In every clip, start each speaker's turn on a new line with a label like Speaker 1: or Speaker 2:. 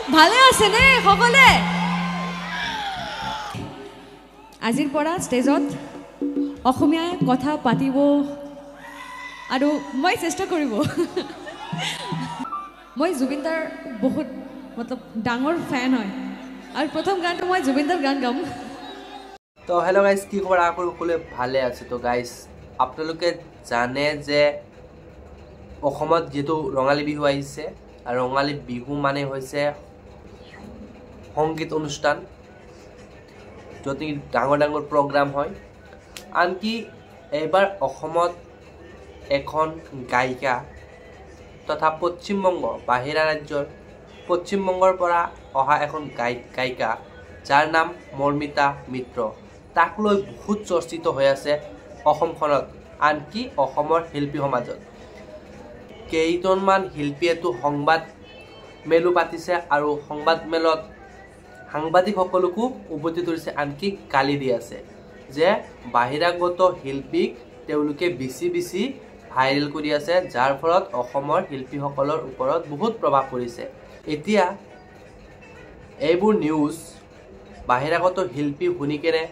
Speaker 1: ভালে আছে নে সকলে আজিৰ পৰা ষ্টেজত অসমীয়াই কথা পাতিব আৰু মই চেষ্টা কৰিব মই জুবিনদাৰ বহুত মতলব ডাঙৰ ফ্যান হয় আৰু প্ৰথম গানটো মই জুবিনদাৰ গান গাম
Speaker 2: তো হেল্ল' গাইজ কি খবৰ আশা কৰোঁ সকলোৱে ভালে আছে তো গাইজ আপোনালোকে জানে যে অসমত যেটো ৰঙালী বিহু আহিছে আৰু ৰঙালী বিহু মানে হৈছে সংগীত অনুষ্ঠান য'ত ডাঙৰ ডাঙৰ প্ৰগ্ৰাম হয় আনকি এইবাৰ অসমত এখন গায়িকা তথা পশ্চিমবংগ বাহিৰা ৰাজ্যৰ পশ্চিমবংগৰ পৰা অহা এখন গায়িকা যাৰ নাম মৰ্মিতা মিত্ৰ তাক লৈ বহুত চৰ্চিত হৈ আছে অসমখনত আনকি অসমৰ শিল্পী সমাজত কেইজনমান শিল্পীয়েতো সংবাদ মেলো পাতিছে আৰু সংবাদ মেলত সাংবাদিকসকলকো উভতি ধৰিছে আনকি গালি দি আছে যে বাহিৰাগত শিল্পীক তেওঁলোকে বেছি ভাইৰেল কৰি আছে যাৰ ফলত অসমৰ শিল্পীসকলৰ ওপৰত বহুত প্ৰভাৱ পৰিছে এতিয়া এইবোৰ নিউজ বাহিৰাগত শিল্পী শুনি কেনে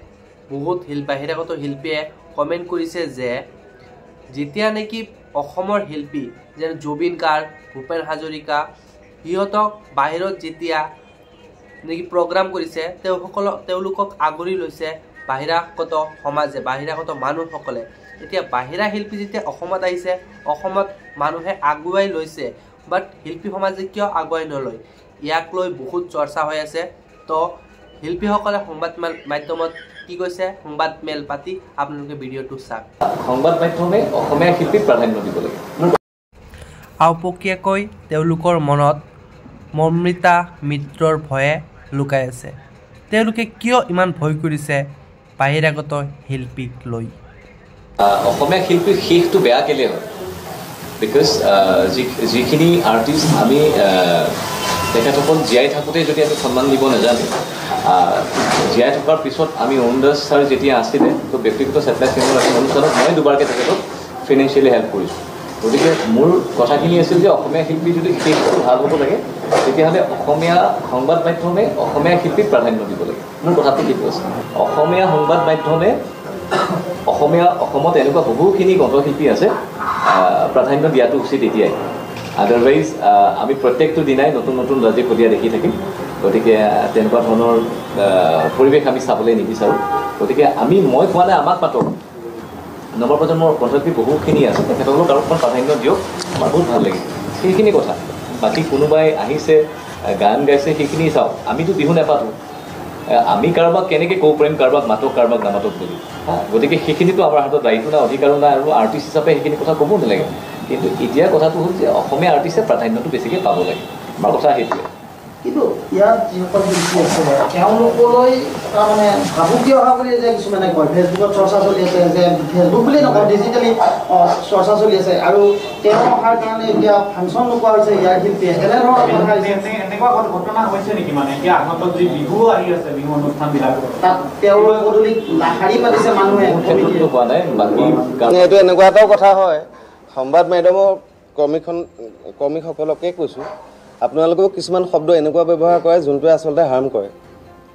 Speaker 2: বহুত বাহিৰাগত শিল্পীয়ে কমেণ্ট কৰিছে যে যেতিয়া নেকি অসমৰ শিল্পী যেনে জুবিন গাৰ্গ ভূপেন হাজৰিকা সিহঁতক বাহিৰত যেতিয়া নেকি প্ৰগ্ৰাম কৰিছে তেওঁলোকক আগৰি লৈছে বাহিৰাগত সমাজে বাহিৰাগত মানুহসকলে এতিয়া বাহিৰা শিল্পী যেতিয়া অসমত আহিছে অসমত মানুহে আগুৱাই লৈছে বাট শিল্পী সমাজে কিয় আগুৱাই নলয় ইয়াক লৈ বহুত চৰ্চা হৈ আছে তো শিল্পীসকলে সংবাদ মাধ্যমত কি কৈছে সংবাদ মেল পাতি আপোনালোকে ভিডিঅ'টো চাওক
Speaker 3: সংবাদ মাধ্যমে অসমীয়া শিল্পীক প্ৰাধান্য দিব লাগে
Speaker 2: আওপকীয়াকৈ তেওঁলোকৰ মনত মৰ্মিতা মিত্ৰৰ ভয়ে লুকাই আছে তেওঁলোকে কিয় ইমান ভয় কৰিছে বাহিৰাগত শিল্পীক লৈ
Speaker 3: অসমীয়া শিল্পীৰ শেষটো বেয়া কেলে হয় বিকজ যিখিনি আৰ্টিষ্ট আমি তেখেতসকল জীয়াই থাকোঁতে যদি আমি সন্মান দিব নাজানো জীয়াই থকাৰ পিছত আমি অৰুণদাস ছাৰ যেতিয়া আছিলে তো ব্যক্তিগত ছেটেলাইট চেনেলৰ এখন অনুষ্ঠানত মই দুবাৰকৈ তেখেতক ফিনেন্সিয়েলি হেল্প কৰিছোঁ গতিকে মোৰ কথাখিনি আছিল যে অসমীয়া শিল্পী যদি শেষটো ভাল হ'ব লাগে তেতিয়াহ'লে অসমীয়া সংবাদ মাধ্যমে অসমীয়া শিল্পীক প্ৰাধান্য দিব লাগে মোৰ কথাটো কি কৈছে অসমীয়া সংবাদ মাধ্যমে অসমত এনেকুৱা বহুখিনি কণ্ঠশিল্পী আছে প্ৰাধান্য দিয়াটো উচিত এতিয়াই আদাৰৱাইজ আমি প্ৰত্যেকটো দিনাই নতুন নতুন ৰাজীৱলীয়া দেখি থাকিম গতিকে তেনেকুৱা ধৰণৰ পৰিৱেশ আমি চাবলৈ নিবিচাৰোঁ গতিকে মই কোৱা নাই আমাক পাতক নৱপ্ৰজন্মৰ কণ্ঠশিল্পী বহুখিনি আছে তেখেতসকলক আৰু অকণ প্ৰাধান্য দিয়ক আমাৰ বহুত ভাল লাগে সেইখিনি কথা বাকী কোনোবাই আহিছে গান গাইছে সেইখিনি চাওক আমিতো বিহু নাপাতোঁ আমি কাৰোবাক কেনেকৈ ক'ব পাৰিম কাৰোবাক মাতক কাৰোবাক নামাতক বুলি গতিকে সেইখিনিতো আমাৰ হাতত দায়িত্ব নাই অধিকাৰো নাই আৰু আৰ্টিষ্ট হিচাপে সেইখিনি কথা ক'ব নালাগে কিন্তু এতিয়া কথাটো হ'ল যে অসমীয়া আৰ্টিষ্টে প্ৰাধান্যটো বেছিকৈ পাব লাগে আমাৰ কথা সেইটোৱে
Speaker 4: কিন্তু ইয়াত যিসকল শিল্পী আছে তেওঁলোকলৈ তাৰমানে ভাবুকি অহা বুলি যে কিছুমানে কয় ফেচবুকত চৰ্চা চলি আছে যে ফেচবুক বুলি নকয় ডিজিটেলি চৰ্চা চলি আছে আৰু তেওঁ অহাৰ কাৰণে এতিয়া ফাংচন নোপোৱা হৈছে ইয়াৰ শিল্পীয়ে এনেধৰণৰ কথা
Speaker 5: এনেকুৱা ঘটনা হৈছে নেকি মানে এতিয়া আগন্তক যি বিহু আহি আছে বিহু অনুষ্ঠানবিলাক
Speaker 4: তাত তেওঁলোক পদূলিত শাৰী পাতিছে মানুহে
Speaker 3: সেইটোতো কোৱা নাই বাকী
Speaker 6: এইটো এনেকুৱা এটাও কথা হয় সংবাদ মাধ্যমৰ কৰ্মীসকলকে কৈছোঁ আপোনালোকেও কিছুমান শব্দ এনেকুৱা ব্যৱহাৰ কৰে যোনটোৱে আচলতে হাৰ্ম কৰে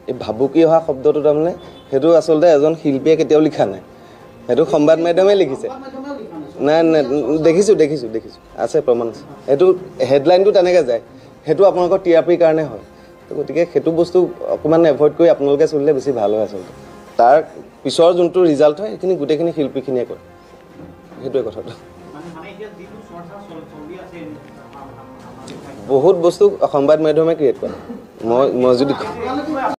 Speaker 6: এই ভাবুকি অহা শব্দটো তাৰমানে সেইটো আচলতে এজন শিল্পীয়ে কেতিয়াও লিখা নাই সেইটো সংবাদ মাধ্যমে লিখিছে নাই দেখিছোঁ আছে প্ৰমাণ আছে সেইটো হেডলাইনটো তেনেকৈ যায় সেইটো আপোনালোকৰ টিআৰপিৰ কাৰণে হয় গতিকে সেইটো বস্তু অকণমান এভইড কৰি আপোনালোকে চলিলে বেছি ভাল হয় আচলতে তাৰ পিছৰ যোনটো ৰিজাল্ট হয় সেইখিনি গোটেইখিনি শিল্পীখিনিয়ে কৰে সেইটোৱে কথাটো বহুত বস্তু সংবাদ মাধ্যমে ক্ৰিয়েট কৰে মই যদি